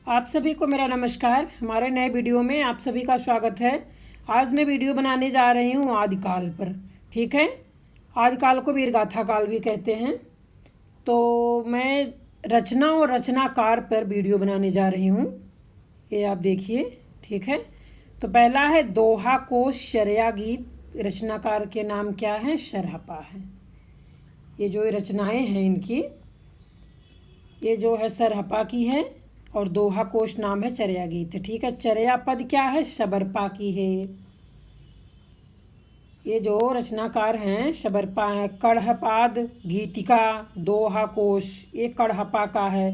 आप सभी को मेरा नमस्कार। हमारे नए वीडियो में आप सभी का स्वागत है। आज मैं वीडियो बनाने जा रही हूँ आदिकाल पर। ठीक है, आदिकाल को वीरगाथा काल भी कहते हैं। तो मैं रचना और रचनाकार पर वीडियो बनाने जा रही हूँ, ये आप देखिए। ठीक है, तो पहला है दोहा कोश शरया गीत। रचनाकार के नाम क्या है? सरहपा है। ये जो रचनाएं हैं इनकी, ये जो है सरहपा की है और दोहा कोश नाम है चर्या गीत। ठीक है, चर्या पद क्या है? शबरपा की है। ये जो रचनाकार हैं शबरपा है। कढ़पाद गीतिका दोहा कोश, ये कढ़पा का है।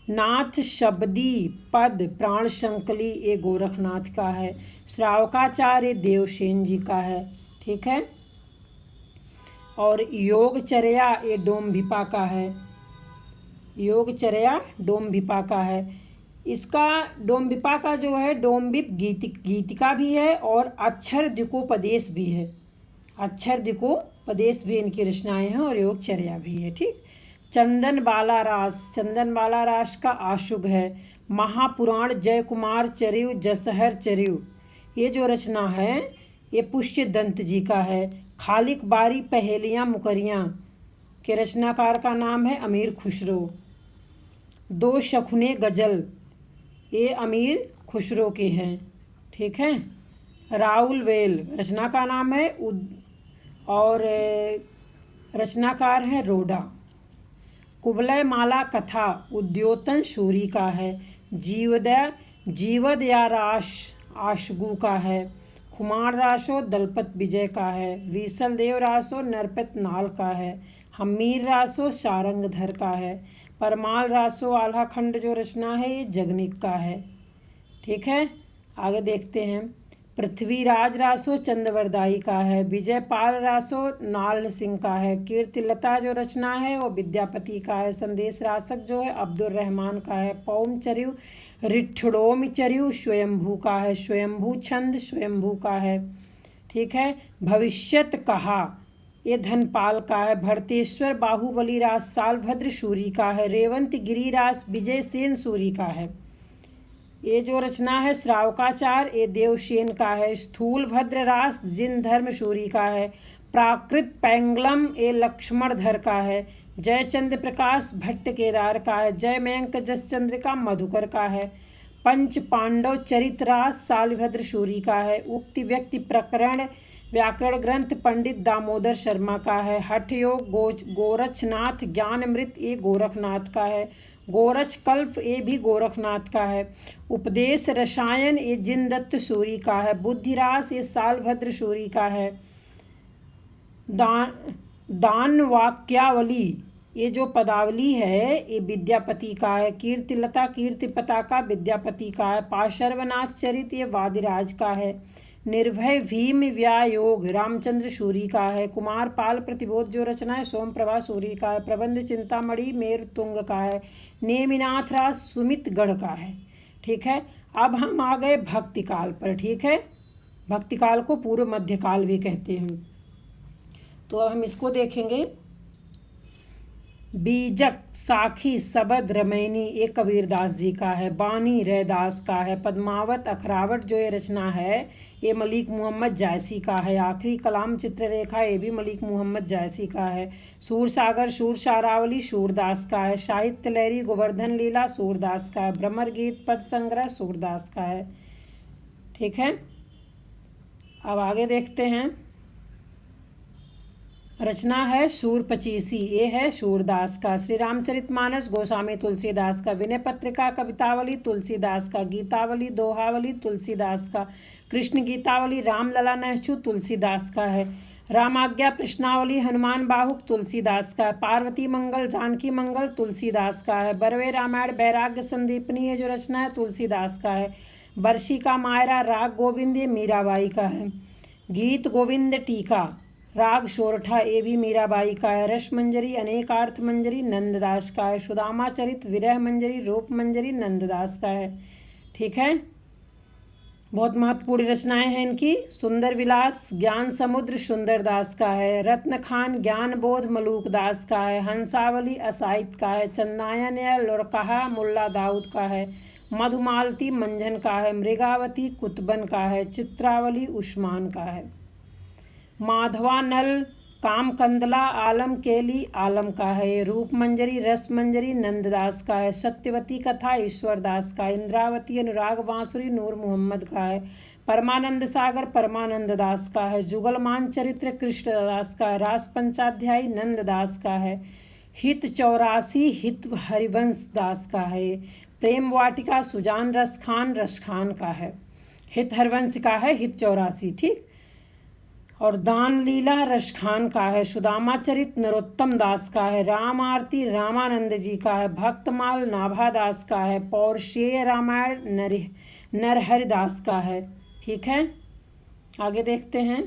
नाथ शब्दी पद प्राण शंकली, ये गोरखनाथ का है। श्रावकाचार्य देवसेन जी का है। ठीक है, और योगचर्या ये डोम्भिपा का है। योगचर्या डोम्भिपा का है। इसका डोम्भिपा का जो है डोम्भिप गीतिका भी है और अक्षर दिकोपदेश भी है। अक्षर दिकोपदेश भी इनकी रचनाएं हैं और योगचर्या भी है। ठीक, चंदन बाला रास, चंदन बाला रास का आशुग है। महापुराण जय कुमार चरिव जसहर चरिव, ये जो रचना है ये पुष्य दंत जी का है। खालिक बारी पहेलियाँ मुकरियाँ के रचनाकार का नाम है अमीर खुसरो। दो शखुने गजल, ये अमीर खुसरो के हैं। ठीक है, राहुल वेल रचना का नाम है और रचनाकार है रोडा। कुबलय माला कथा उद्योतन शूरी का है। जीवद या राश आशगु का है। खुमार रासो दलपत विजय का है। विसल देव रासो नरपत नाल का है। हमीर रासो सारंगधर का है। परमाल रासो आल्हा खंड जो रचना है ये जगनिक का है। ठीक है, आगे देखते हैं। पृथ्वीराज रासो चंद्रवरदाई का है। विजयपाल रासो नाल सिंह का है। कीर्तिलता जो रचना है वो विद्यापति का है। संदेश रासक जो है अब्दुल रहमान का है। पौम चरिव रिठड़ोम चरिव स्वयंभू का है। स्वयंभू छंद स्वयंभू का है। ठीक है, भविष्यत कहा ये धनपाल का है। भरतेश्वर बाहुबली रास सालभद्र सूरी का है। रेवंत गिरिरास विजय सेन सूरी का है। ये जो रचना है श्रावकाचार ये देवसेन का है। स्थूल भद्र रास जिन धर्म सूरी का है। प्राकृत पैंगलम ये लक्ष्मणधर का है। जयचंद्र प्रकाश भट्ट केदार का है। जय मयंक जसचंद्रिका मधुकर का है। पंच पांडव चरित रास सालभद्र सूरी का है। उक्ति व्यक्ति प्रकरण व्याकरण ग्रंथ पंडित दामोदर शर्मा का है। हठ योग गोरक्षनाथ ज्ञानमृत ये गोरखनाथ का है। गोरक्ष कल्प ये भी गोरखनाथ का है। उपदेश रसायन ये जिनदत्त सूरी का है। बुद्धिरास ये सालभद्र सूरी का है। दान वाक्यावली ये जो पदावली है ये विद्यापति का है। कीर्तिलता कीर्ति पताका विद्यापति का है। पार्श्वनाथ चरित ये वादिराज का है। निर्भय भीम व्यायोग रामचंद्र सूरी का है। कुमार पाल प्रतिबोध जो रचना है सोम प्रभा सूरी का है। प्रबंध चिंतामणि मेरु तुंग का है। नेमिनाथ राज सुमित गढ़ का है। ठीक है, अब हम आ गए भक्तिकाल पर। ठीक है, भक्तिकाल को पूर्व मध्यकाल भी कहते हैं। तो अब हम इसको देखेंगे। बीजक साखी सबद रमैनी ये कबीरदास जी का है। बानी रैदास का है। पद्मावत अखरावट जो ये रचना है ये मलिक मोहम्मद जायसी का है। आखिरी कलाम चित्ररेखा ये भी मलिक मोहम्मद जायसी का है। सूरसागर सूरसारावली सूरदास का है। साहित्य लहरी गोवर्धन लीला सूरदास का है। भ्रमर गीत पद संग्रह सूरदास का है। ठीक है, अब आगे देखते हैं। रचना है सूर पचीसी, ये है सूरदास का। श्री रामचरितमानस गोस्वामी तुलसीदास का। विनय पत्रिका कवितावली तुलसीदास का। गीतावली दोहावली तुलसीदास का। कृष्ण गीतावली रामलला नहचु तुलसीदास का है। रामाज्ञा प्रश्नावली हनुमान बाहुक तुलसीदास का है। पार्वती मंगल जानकी मंगल तुलसीदास का है। बरवे रामायण वैराग्य संदीपनी है जो रचना है तुलसीदास का है। बरसी का मायरा राग गोविंद ये मीराबाई का है। गीत गोविंद टीका राग सोरठा ये भी मीराबाई का है। रस मंजरी अनेकार्थ मंजरी नंददास का है। सुदामा चरित विरह मंजरी रूप मंजरी नंददास का है। ठीक है, बहुत महत्वपूर्ण रचनाएं हैं इनकी। सुंदर विलास ज्ञान समुद्र सुंदरदास का है। रत्न खान ज्ञान बोध मलूक दास का है। हंसावली असाहित का है। चंदायन या लुरकहा मुल्ला दाऊद का है। मधुमालती मंझन का है, मृगावती कुतबन का है, चित्रावली उस्मान का है। माधवानल कामकंदला आलम केली आलम का है, रूपमंजरी रसमंजरी नंददास का है, सत्यवती कथा ईश्वरदास का है, इंद्रावती अनुराग बांसुरी नूर मोहम्मद का है, परमानंद सागर परमानंद दास का है, जुगलमान चरित्र कृष्णदास का है, रास पंचाध्यायी नंददास का है, हित 84 हित हरिवंश दास का है, प्रेम वाटिका सुजान रसखान का है, हित हरिवंश का है, हित 84 ठीक। और दान लीला रसखान का है, सुदामा चरित नरोत्तम दास का है, राम आरती रामानंद जी का है, भक्तमाल नाभा दास का है, पौरुषेय रामायण नरहरि दास का है। ठीक है, आगे देखते हैं।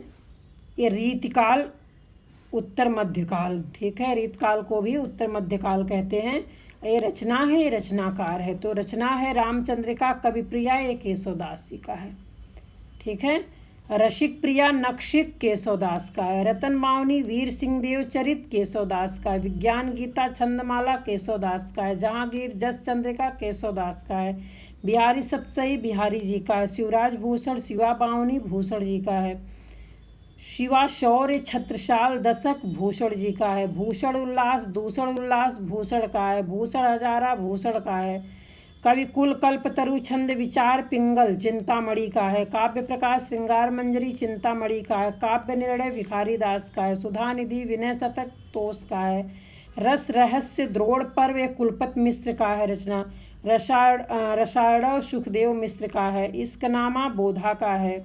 ये रीतिकाल उत्तर मध्यकाल, ठीक है, रीतकाल को भी उत्तर मध्यकाल कहते हैं। ये रचना है, ये रचनाकार है, तो रचना है रामचंद्रिका कविप्रिया, ये केशवदास जी का है। ठीक है, रसिक प्रिया नक्शिक केशवदास का है, रतन बावनी वीर सिंह देव चरित केशवदास का है, विज्ञान गीता छंदमाला केशवदास का है, जहांगीर जस चंद्रिका केशवदास का है, बिहारी सतसई बिहारी जी का है, शिवराज भूषण शिवा बावनी भूषण जी का है, शिवा शौर्य छत्रसाल दशक भूषण जी का है, भूषण उल्लास दूषण उल्लास भूषण का है, भूषण हजारा भूषण का है, कवि कुल कल्प तरु छंद विचार पिंगल चिंतामणि का है, काव्य प्रकाश श्रृंगार मंजरी चिंतामणि का है, काव्य निर्णय भिखारी दास का है, सुधा निधि विनय शतक तोष का है, रस रहस्य द्रोड़ पर्व कुलपत मिश्र का है रचना, रसाड़व सुखदेव मिश्र का है, इश्कनामा बोधा का है।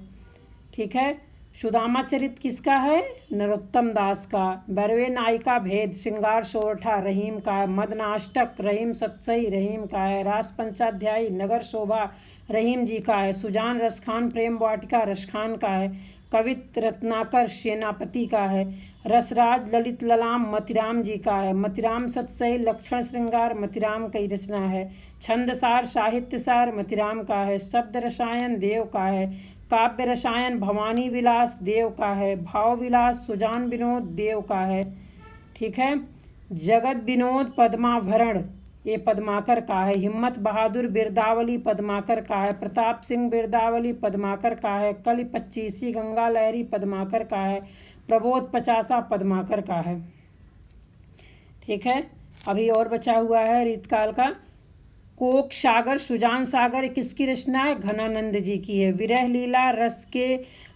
ठीक है, सुदामा चरित किसका है? नरोत्तम दास का, बरवे नायिका भेद श्रृंगार सोरठा रहीम का है, मदनाष्टक रहीम सतसई रहीम का है, रास पंचाध्यायी नगर शोभा रहीम जी का है, सुजान रसखान प्रेम वाटिका रसखान का है, कवित रत्नाकर सेनापति का है, रसराज ललित ललाम मतिराम जी का है, मतिराम सतसई लक्षण श्रृंगार मतिराम की रचना है, छंदसार साहित्यसार मतिराम का है, शब्द रसायन देव का है, काव्य रसायन भवानी विलास देव का है, भाव विलास सुजान विनोद देव का है। ठीक है, जगत विनोद पद्माभरण ये पद्माकर का है, हिम्मत बहादुर बिरदावली पद्माकर का है, प्रताप सिंह बिरदावली पद्माकर का है, कलि 25 गंगा लहरी पद्माकर का है, प्रबोध 50 पद्माकर का है। ठीक है, अभी और बचा हुआ है रीतकाल का। कोक सागर सुजान सागर किसकी रचना है? घनानंद जी की है। विरह लीला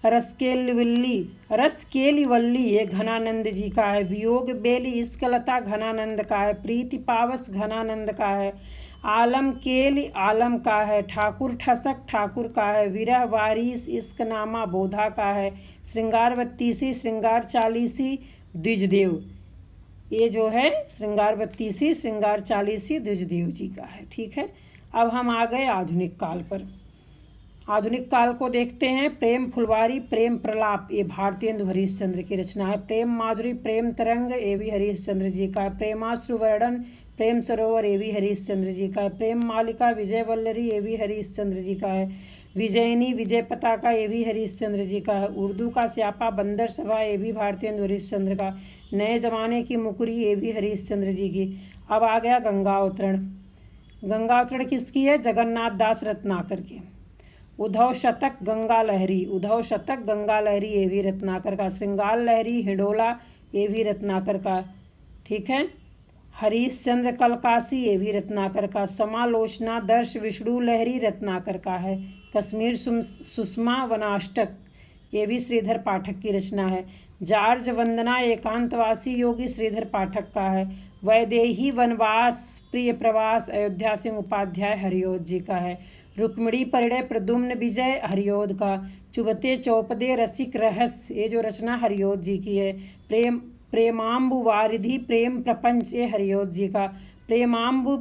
रसकेली वल्ली ये घनानंद जी का है। वियोग बेली इश्कलता घनानंद का है। प्रीति पावस घनानंद का है। आलम केली आलम का है। ठाकुर ठसक ठाकुर का है। विरह वारिस इश्कनामा बोधा का है। श्रृंगार 32 श्रृंगार 40 द्विजदेव ये जो है श्रृंगार 32 श्रृंगार 40 द्विजदेव जी का है। ठीक है, अब हम आ गए आधुनिक काल पर। आधुनिक काल को देखते हैं। प्रेम फुलवारी प्रेम प्रलाप ये भारतेंदु हरिश्चंद्र की रचना है। प्रेम माधुरी प्रेम तरंग ये भी हरिश्चंद्र जी का है। प्रेमाश्रु वर्णन प्रेम सरोवर ये भी हरिश्चंद्र जी का है। प्रेम मालिका विजय वल्लरी ये भी हरिश्चंद्र जी का है। विजयनी विजय पताका ये भी हरिश्चंद्र जी का है। उर्दू का स्यापा बंदर सभा ये भी भारतेंदु हरिश्चंद्र का। नए जमाने की मुकरी ये भी हरिश्चंद्र जी की। अब आ गया गंगा अवतरण। गंगा अवतरण किसकी है? जगन्नाथ दास रत्नाकर की। उद्धव शतक गंगा लहरी उद्धव शतक गंगा लहरी ये भी रत्नाकर का। श्रृंगार लहरी हिडोला ये भी रत्नाकर का। ठीक है, हरीशचंद्र कलकासी ये भी रत्नाकर का। समालोचना दर्श विष्णु लहरी रत्नाकर का है। कश्मीर सुषमा वनाष्टक ये भी श्रीधर पाठक की रचना है। जार्ज वंदना एकांतवासी योगी श्रीधर पाठक का है। वैदेही वनवास प्रिय प्रवास अयोध्या सिंह उपाध्याय हरिओद जी का है। रुक्मिणी परिणय प्रद्युम्न विजय हरिओद का। चुबते चौपदे रसिक रहस्य ये जो रचना हरिओद जी की है। प्रेमाम्बु वारिधि प्रेम प्रपंच ये हरिओद जी का। प्रेमाम्बु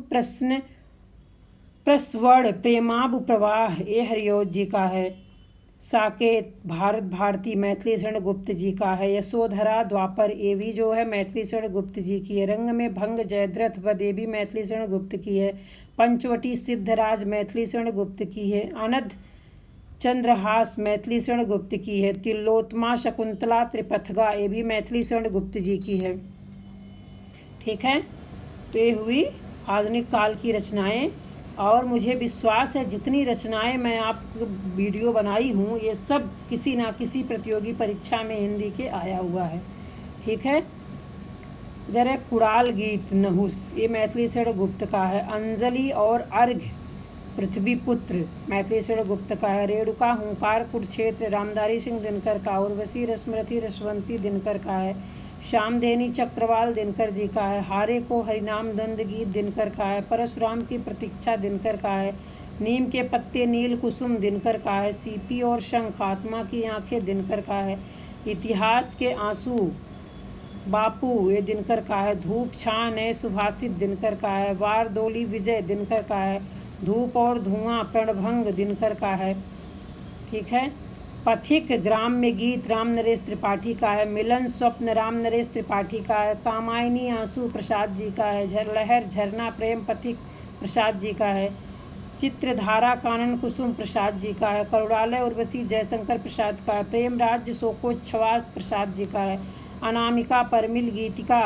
प्रस्वर्ण प्रेमाम्बु प्रवाह ये हरिओद जी का है। साकेत भारत भारती मैथिली शरण गुप्त जी का है। यशोधरा द्वापर ये भी जो है मैथिली शरण गुप्त जी की है। रंग में भंग जयद्रथ वध ये भी मैथिली शरण गुप्त की है। पंचवटी सिद्धराज मैथिली शरण गुप्त की है। अनध चंद्रहास मैथिली शरण गुप्त की है। तिलोत्मा शकुंतला त्रिपथगा ये भी मैथिली शरण गुप्त जी की है। ठीक है, तो ये हुई आधुनिक काल की रचनाएं। और मुझे विश्वास है जितनी रचनाएं मैं आपको वीडियो बनाई हूँ ये सब किसी ना किसी प्रतियोगी परीक्षा में हिंदी के आया हुआ है। ठीक है। इधर है कुड़ाल गीत नहुस, ये मैथिली शरण गुप्त का है। अंजलि और अर्घ्य पृथ्वी पुत्र मैथिली शरण गुप्त का है। रेणुका हुंकार कुरुक्षेत्र रामधारी सिंह दिनकर का। उर्वशी रश्मरथी रसवंती दिनकर का है। श्यामधेनी चक्रवाल दिनकर जी का है। हारे को हरिनाम द्वंद गीत दिनकर का है। परशुराम की प्रतीक्षा दिनकर का है। नीम के पत्ते नील कुसुम दिनकर का है। सीपी और शंख आत्मा की आंखें दिनकर का है। इतिहास के आंसू बापू ये दिनकर का है। धूप छां नए सुभाषित दिनकर का है। वारदोली विजय दिनकर का है। धूप और धुआं प्रणभंग दिनकर का है। ठीक है। पथिक ग्राम में गीत राम नरेश त्रिपाठी का है। मिलन स्वप्न राम नरेश त्रिपाठी का है। कामायनी आंसू प्रसाद जी का है। लहर झरना प्रेम पथिक प्रसाद जी का है। चित्रधारा कानन कुसुम प्रसाद जी का है। करुणालय उर्वशी जयशंकर प्रसाद का है। प्रेम राज्य शोकोच्छ्वास प्रसाद जी का है। अनामिका परमिल गीतिका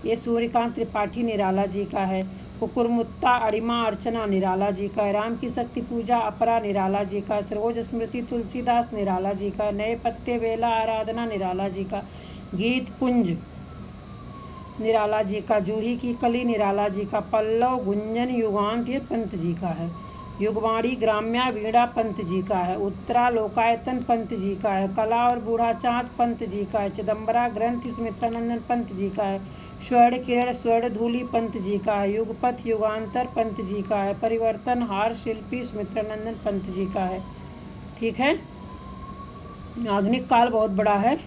ये सूर्यकांत त्रिपाठी निराला जी का है। कुकुरमुत्ता अड़िमा अर्चना निराला जी का है। राम की शक्ति पूजा अपरा निराला जी का। सरोज स्मृति तुलसीदास निराला जी का। नए पत्ते वेला आराधना निराला जी का। गीत पुंज निराला जी का। जूही की कली निराला जी का। पल्लव गुंजन युगांत ये पंत जी का है। युगवाणी ग्राम्या वीणा पंत जी का है। उत्तरा लोकायतन पंत जी का है। कला और बूढ़ा चाँद पंत जी का है। चिदम्बरा ग्रंथ सुमित्रानंदन पंत जी का है। स्वर्ण किरण स्वर्ण धूली पंत जी का है। युगपथ युगांतर पंत जी का है। परिवर्तन हार शिल्पी सुमित्रानंदन पंत जी का है। ठीक है। आधुनिक काल बहुत बड़ा है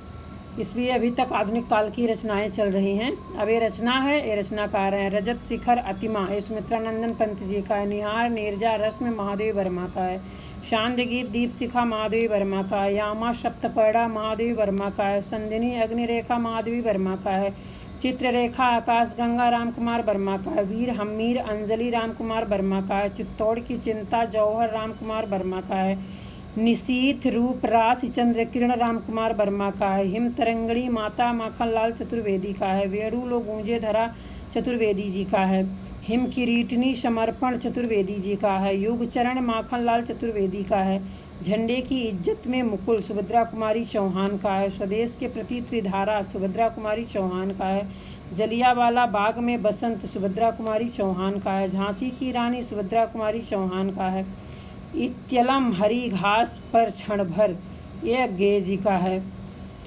इसलिए अभी तक आधुनिक काल की रचनाएं चल रही हैं। अब ये रचना है, ये रचनाकार हैं रजत शिखर अतिमा ये सुमित्रानंदन पंत जी का है। निहार नीरजा रश्म महादेवी वर्मा का है। शांत गीत दीप शिखा महादेवी वर्मा का है। यामा सप्तपर्णा महादेवी वर्मा का है। संधिनी अग्निरेखा महादेवी वर्मा का है। चित्ररेखा आकाश गंगा राम कुमार वर्मा का है। वीर हमीर अंजलि राम कुमार वर्मा का है। चित्तौड़ की चिंता जौहर राम कुमार वर्मा का है। निशीथ रूप राशि चंद्र किरण राम कुमार वर्मा का है। हिम तरंगणी माता माखनलाल चतुर्वेदी का है। वेणु लो गूंजे धरा चतुर्वेदी जी का है। हिम किरीटनी समर्पण चतुर्वेदी जी का है। युग चरण माखनलाल चतुर्वेदी का है। झंडे की इज्जत में मुकुल सुभद्रा कुमारी चौहान का है। स्वदेश के प्रति त्रिधारा सुभद्रा कुमारी चौहान का है। जलियावाला बाग में बसंत सुभद्रा कुमारी चौहान का है। झांसी की रानी सुभद्रा कुमारी चौहान का है। इत्यलम हरी घास पर क्षण भर ये अज्ञेय जी का है।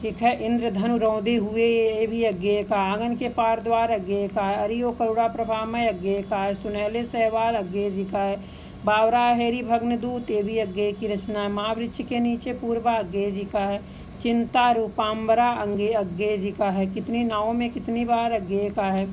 ठीक है। इंद्रधनु रौंदे हुए ये भी अज्ञेय का। आंगन के पार द्वार अज्ञेय का है। अरियो करुणा प्रभामय अज्ञेय का है। सुनहले सहवाल अज्ञेय जी का है। बावरा हेरी भग्नदूत ये भी अज्ञेय की रचना है। महावृक्ष के नीचे पूर्वा अज्ञेय जी का है। चिंता रूपाम्बरा अंगे अज्ञेय जी का है। कितनी नावों में कितनी बार अज्ञेय का है।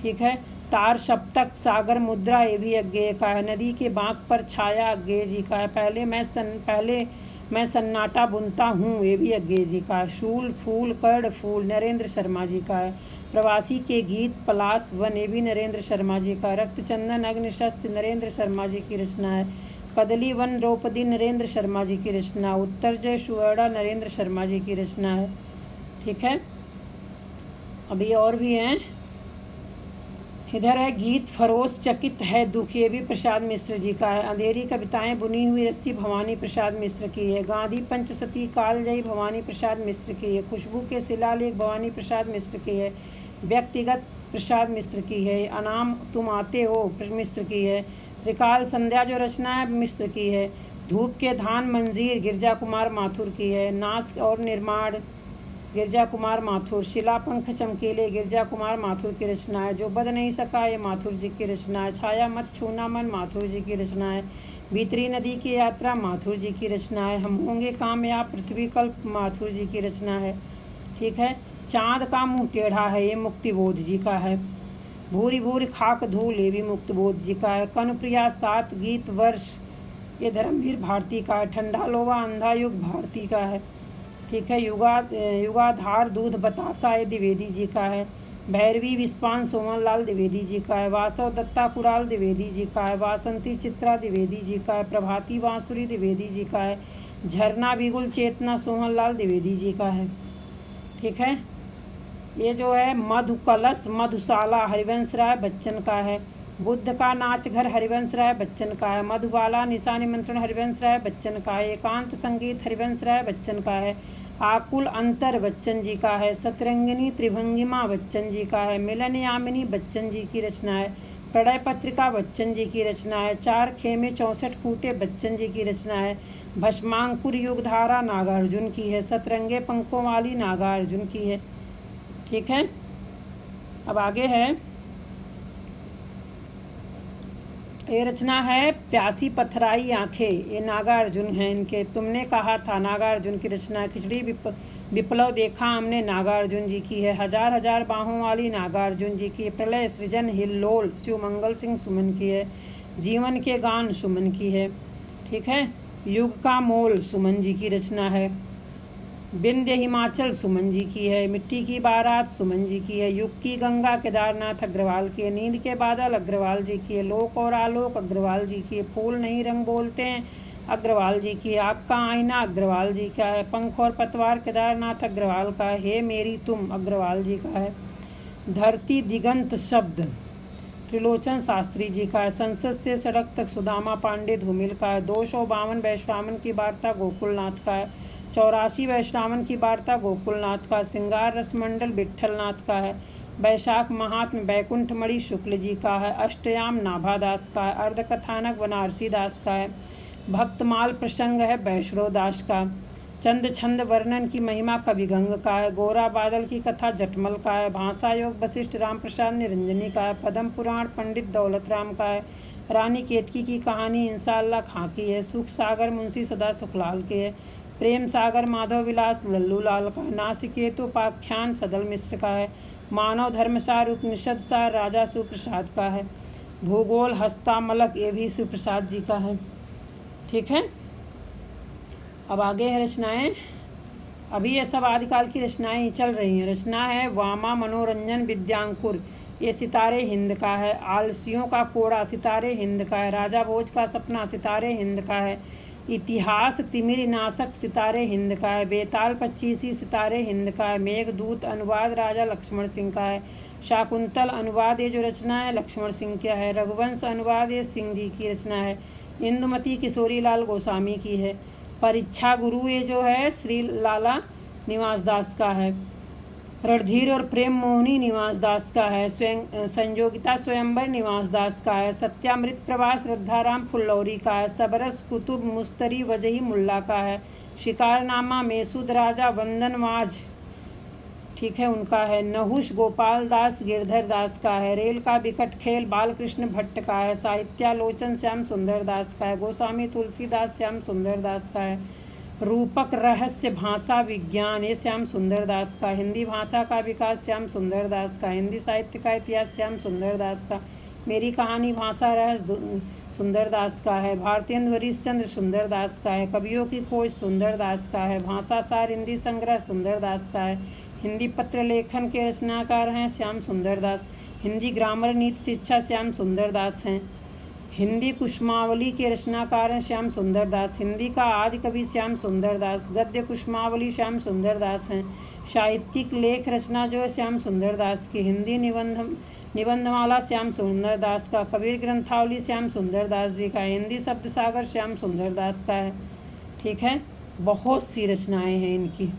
ठीक है। तार सप्तक सागर मुद्रा ये भी अज्ञेय का है। नदी के बांक पर छाया अज्ञेय जी का है। पहले मैं सन्नाटा बुनता हूँ ये भी अज्ञेय जी का है। शूल फूल कर्ण फूल नरेंद्र शर्मा जी का है। प्रवासी के गीत पलाश वन ये भी नरेंद्र शर्मा जी का। रक्तचंदन अग्निशस्त्र नरेंद्र शर्मा जी की रचना है। कदली वन द्रौपदी नरेंद्र शर्मा जी की रचना। उत्तरजय सुवर्णा नरेंद्र शर्मा जी की रचना है। ठीक है। अभी और भी हैं। इधर है गीत फरोश चकित है दुख ये भी प्रसाद मिश्र जी का है। अंधेरी कविताएं बुनी हुई रस्सी भवानी प्रसाद मिश्र की है। गांधी पंचसती कालजयी भवानी प्रसाद मिश्र की है। खुशबू के शिलालेख भवानी प्रसाद मिश्र की है। व्यक्तिगत प्रसाद मिश्र की है। अनाम तुम आते हो मिश्र की है। त्रिकाल संध्या जो रचना है मिश्र की है। धूप के धान मंजीर गिरजा कुमार माथुर की है। नाश और निर्माण गिरजा कुमार माथुर। शिला पंख चमकीले गिरजा कुमार माथुर की रचना है। जो बद नहीं सका ये माथुर जी की रचना है। छाया मत छूना मन माथुर जी की रचना है। भीतरी नदी की यात्रा माथुर जी की रचना है। हम होंगे कामयाब पृथ्वी कल्प माथुर जी की रचना है। ठीक है। चाँद का मुँह टेढ़ा है ये मुक्तिबोध जी का है। भूरी भूरी खाक धूल ये भी मुक्तिबोध जी का है। कनुप्रिया सात गीत वर्ष ये धर्मवीर भारती का है। ठंडा लोवा अंधा युग भारती का है। ठीक है। युगाधार दूध बतासा ये द्विवेदी जी का है। भैरवी विस्पान सोमन लाल द्विवेदी जी का है। वासव दत्ता कुड़ाल द्विवेदी जी का है। वासंती चित्रा द्विवेदी जी का है। प्रभाती बांसुरी द्विवेदी जी का है। झरना बिगुल चेतना सोहन लाल द्विवेदी जी का है। ठीक है। ये जो है मधु कलश मधुशाला हरिवंश राय बच्चन का है। बुद्ध का नाच घर हरिवंश राय बच्चन का है। मधुबाला निशा निमंत्रण हरिवंश राय बच्चन का है। एकांत संगीत हरिवंश राय बच्चन का है। आकुल अंतर बच्चन जी का है। सतरंगिनी त्रिभंगिमा बच्चन जी का है। मिलन यामिनी बच्चन जी की रचना है। प्रणय पत्रिका बच्चन जी की रचना है। चार खेमे 64 खूटे बच्चन जी की रचना है। भस्मांकुर युगधारा नागार्जुन की है। सतरंगे पंखों वाली नागार्जुन की है। ठीक है, अब आगे है, ये रचना है प्यासी पथराई आंखें, ये नागार्जुन है इनके। तुमने कहा था नागार्जुन की रचना है। खिचड़ी विप्लव देखा हमने नागार्जुन जी की है। हजार हजार बाहों वाली नागार्जुन जी की। प्रलय सृजन हिल्लोल शिवमंगल सिंह सुमन की है। जीवन के गान सुमन की है। ठीक है, युग का मोल सुमन जी की रचना है। विंध्य हिमाचल सुमन जी की है। मिट्टी की बारात सुमन जी की है। युग की गंगा केदारनाथ अग्रवाल की है। नींद के बादल अग्रवाल जी की है। लोक और आलोक अग्रवाल जी की है। फूल नहीं रंग बोलते हैं अग्रवाल जी की है। आग का आईना अग्रवाल जी का है। पंख और पतवार केदारनाथ अग्रवाल का है। हे मेरी तुम अग्रवाल जी का है। धरती दिगंत शब्द त्रिलोचन शास्त्री जी का है। संसद से सड़क तक सुदामा पांडे धूमिल का है। 252 वैश्वावन की वार्ता गोकुलनाथ का है। 84 वैश्वावन की वार्ता गोकुलनाथ का। श्रृंगार रसमंडल विट्ठलनाथ का है। वैशाख महात्म बैकुंठ मणि शुक्ल जी का है। अष्टयाम नाभादास का है। अर्धकथानक बनारसी दास का है। भक्तमाल प्रसंग है वैष्णो दास का। चंद छंद वर्णन की महिमा कविगंग का है। गोरा बादल की कथा जटमल का है। भाषा योग वशिष्ठ राम प्रसाद निरंजनी का है। पद्म पुराण पंडित दौलत राम का है। रानी केतकी की कहानी इंशाअल्लाह खां की है। सुख सागर मुंशी सदा सुखलाल के है। प्रेम सागर माधव विलास लल्लू लाल का है। नासिकेतोपाख्यान सदल मिश्र का है। मानव धर्मसार उपनिषद सार राजा सुप्रसाद का है। भूगोल हस्तामलक ये भी सुप्रसाद जी का है। ठीक है, अब आगे है रचनाएं। अभी ये सब आदिकाल की रचनाएं ही चल रही हैं। रचना है वामा मनोरंजन विद्यांकुर, ये सितारे हिंद का है। आलसियों का कोड़ा सितारे हिंद का है। राजा भोज का सपना सितारे हिंद का है। इतिहास तिमिर नाशक सितारे हिंद का है। बेताल पच्चीसी सितारे हिंद का है। मेघदूत अनुवाद राजा लक्ष्मण सिंह का है। शाकुंतल अनुवाद ये जो रचना है लक्ष्मण सिंह का है। रघुवंश अनुवाद ये सिंह जी की रचना है। इंदुमती किशोरी लाल गोस्वामी की है। परीक्षा गुरु ये जो है श्री लाला निवास दास का है। रणधीर और प्रेम मोहिनी निवास दास का है। संयोगिता स्वयंवर निवास दास का है। सत्यामृत प्रवास श्रद्धाराम फुल्लौरी का है। सबरस कुतुब मुस्तरी वजही मुल्ला का है। शिकारनामा मेसूद राजा वंदनवाज ठीक है उनका है। नहुष गोपाल दास गिरधर दास का है। रेल का विकट खेल बालकृष्ण भट्ट का है। साहित्यालोचन श्याम सुंदर दास का है। गोस्वामी तुलसीदास श्याम सुंदर दास का है। रूपक रहस्य भाषा विज्ञान ये श्याम सुंदर दास का। हिंदी भाषा का विकास श्याम सुंदर दास का। हिंदी साहित्य का इतिहास श्याम सुंदर दास का। मेरी कहानी भाषा रहस्य सुंदर दास का है। भारतेंद्र हरीश चंद्र सुंदर दास का है। कवियों की खोज सुंदर दास का है। भाषा सार हिंदी संग्रह सुंदर दास का है। हिंदी पत्र लेखन के रचनाकार हैं श्याम सुंदर दास। हिंदी ग्रामर नीति शिक्षा श्याम सुंदर दास हैं। हिंदी कुसुमावली के रचनाकार हैं श्याम सुंदर दास। हिंदी का आदि कवि श्याम सुंदर दास। गद्य कुसुमावली श्याम सुंदर दास हैं। साहित्यिक लेख रचना जो है श्याम सुंदर दास की। हिंदी निबंधमाला श्याम सुंदर दास का। कबीर ग्रंथावली श्याम सुंदर दास जी का। हिंदी शब्द सागर श्याम सुंदर दास का है। ठीक है, बहुत सी रचनाएं हैं इनकी।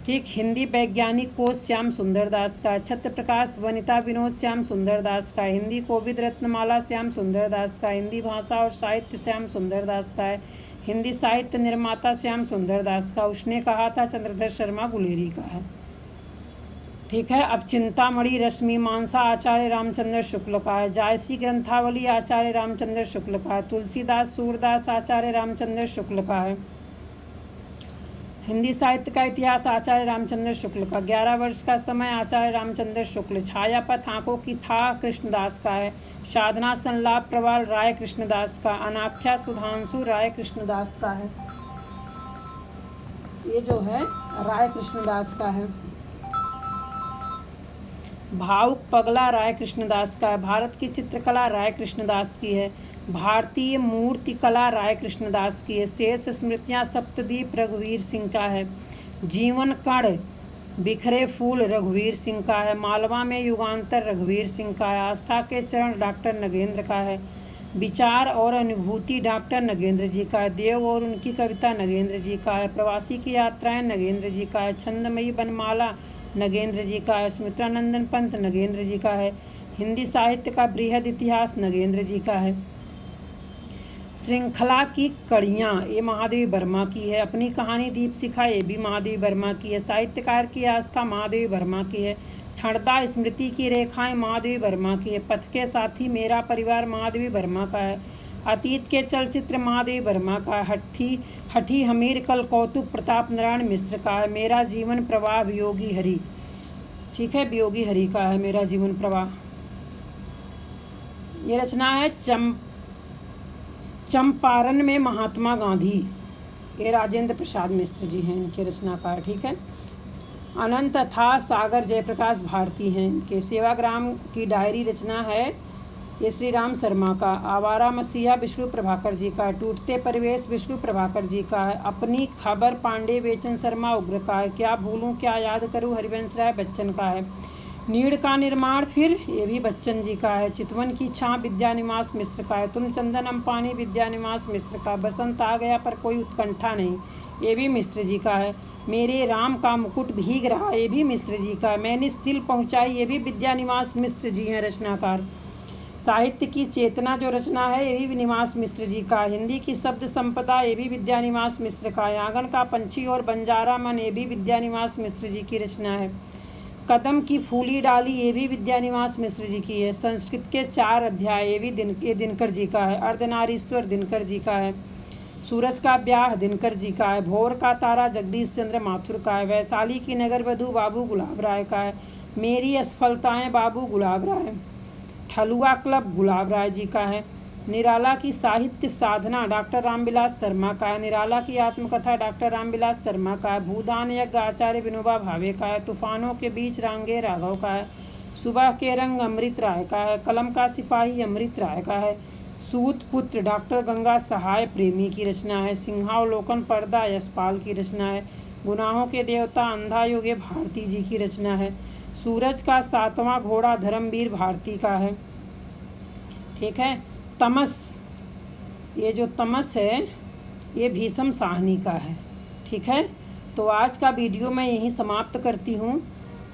ठीक, हिंदी वैज्ञानिक कोश श्याम सुंदर दास का। छत्र प्रकाश वनिता विनोद श्याम सुंदर दास का। हिंदी कोविद रत्नमाला श्याम सुंदर दास का। हिंदी भाषा और साहित्य श्याम सुंदर दास का है। हिंदी साहित्य निर्माता श्याम सुंदर दास का। उसने कहा था चंद्रधर शर्मा गुलेरी का है। ठीक है, अब चिंतामणि रश्मि मानसा आचार्य रामचंद्र शुक्ल का है। जायसी ग्रंथावली आचार्य रामचंद्र शुक्ल का है। तुलसीदास सूरदास आचार्य रामचंद्र शुक्ल का है। हिंदी साहित्य का इतिहास आचार्य रामचंद्र शुक्ल का। 11 वर्ष का समय आचार्य रामचंद्र शुक्ल। छायापथ आंखों की था कृष्णदास का है। साधना संलाप प्रवाल राय कृष्णदास का। अनाख्या सुधांशु राय कृष्णदास का है। ये जो है राय कृष्णदास का है। भावुक पगला राय कृष्णदास का है। भारत की चित्रकला राय कृष्णदास की है। भारतीय मूर्ति कला राय कृष्णदास की है। शेष स्मृतियाँ सप्तद्वीप रघुवीर सिंह का है। जीवन कण बिखरे फूल रघुवीर सिंह का है। मालवा में युगांतर रघुवीर सिंह का है। आस्था के चरण डॉक्टर नगेंद्र का है। विचार और अनुभूति डॉक्टर नगेंद्र जी का है। देव और उनकी कविता नगेंद्र जी का है। प्रवासी की यात्राएं नगेंद्र जी का है। छंदमयी बनमाला नगेंद्र जी का है। सुमित्रानंदन पंत नगेंद्र जी का है। हिंदी साहित्य का बृहद इतिहास नगेंद्र जी का है। श्रृंखला की कड़ियाँ ये महादेवी वर्मा की है। अपनी कहानी दीपशिखा ये भी महादेवी वर्मा की है। साहित्यकार की आस्था महादेवी वर्मा की है। क्षणदा स्मृति की रेखाएं महादेवी वर्मा की है। पथ के साथी मेरा परिवार महादेवी वर्मा का है। अतीत के चलचित्र महादेवी वर्मा का है। हठी हमीर कल कौतुक प्रताप नारायण मिश्र का है। मेरा जीवन प्रवाह वियोगी हरि, ठीक है, वियोगी हरि का है मेरा जीवन प्रवाह। ये रचना है चंपारण में महात्मा गांधी, ये राजेंद्र प्रसाद मिश्र जी हैं इनके रचनाकार, ठीक है। अनंत था सागर जयप्रकाश भारती हैं इनके। सेवाग्राम की डायरी रचना है ये श्री राम शर्मा का। आवारा मसीहा विष्णु प्रभाकर जी का है। टूटते परिवेश विष्णु प्रभाकर जी का है। अपनी खबर पांडे बेचन शर्मा उग्र का है। क्या भूलूं क्या याद करूं हरिवंश राय बच्चन का है। नीड़ का निर्माण फिर ये भी बच्चन जी का है। चितवन की छां विद्यानिवास मिश्र का है। तुम चंदन अम्पानी विद्यानिवास मिश्र का। बसंत आ गया पर कोई उत्कंठा नहीं ये भी मिश्र जी का है। मेरे राम का मुकुट भीग रहा ये भी मिश्र जी का है। मैंने सिल पहुंचाई ये भी विद्यानिवास मिश्र जी हैं रचनाकार। साहित्य की चेतना जो रचना है ये भी निवास मिश्र जी का। हिंदी की शब्द संपदा ये भी विद्यानिवास मिश्र का है। आंगन का पंछी और बंजारा मन ये भी विद्यानिवास मिश्र जी की रचना है। कदम की फूली डाली ये भी विद्यानिवास मिश्र जी की है। संस्कृत के 4 अध्याय ये भी दिनकर जी का है। अर्धनारीश्वर दिनकर जी का है। सूरज का ब्याह दिनकर जी का है। भोर का तारा जगदीश चंद्र माथुर का है। वैशाली की नगर वधू बाबू गुलाब राय का है। मेरी असफलताएं बाबू गुलाब राय। ठलुआ क्लब गुलाब राय जी का है। निराला की साहित्य साधना डॉक्टर रामविलास शर्मा का है। निराला की आत्मकथा डॉक्टर रामविलास शर्मा का है। भूदान यज्ञ आचार्य विनोबा भावे का है। तूफानों के बीच रांगे राघव का है। सुबह के रंग अमृत राय का है। कलम का सिपाही अमृत राय का है। सूत पुत्र डॉक्टर गंगा सहाय प्रेमी की रचना है। सिंहावलोकन पर्दा यशपाल की रचना है। गुनाहों के देवता अंधा युगे भारती जी की रचना है। सूरज का 7वां घोड़ा धर्मवीर भारती का है, ठीक है। तमस, ये जो तमस है ये भीषम साहनी का है, ठीक है। तो आज का वीडियो मैं यहीं समाप्त करती हूँ।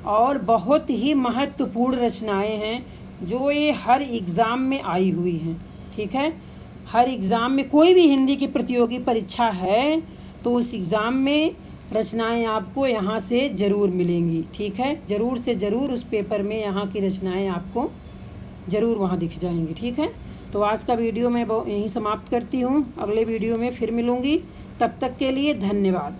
और बहुत ही महत्वपूर्ण रचनाएं हैं जो ये हर एग्ज़ाम में आई हुई हैं, ठीक है। हर एग्ज़ाम में कोई भी हिंदी की प्रतियोगी परीक्षा है तो उस एग्ज़ाम में रचनाएं आपको यहाँ से ज़रूर मिलेंगी, ठीक है। ज़रूर से ज़रूर उस पेपर में यहाँ की रचनाएं आपको ज़रूर वहाँ दिख जाएंगी, ठीक है। तो आज का वीडियो मैं यहीं समाप्त करती हूँ। अगले वीडियो में फिर मिलूँगी, तब तक के लिए धन्यवाद।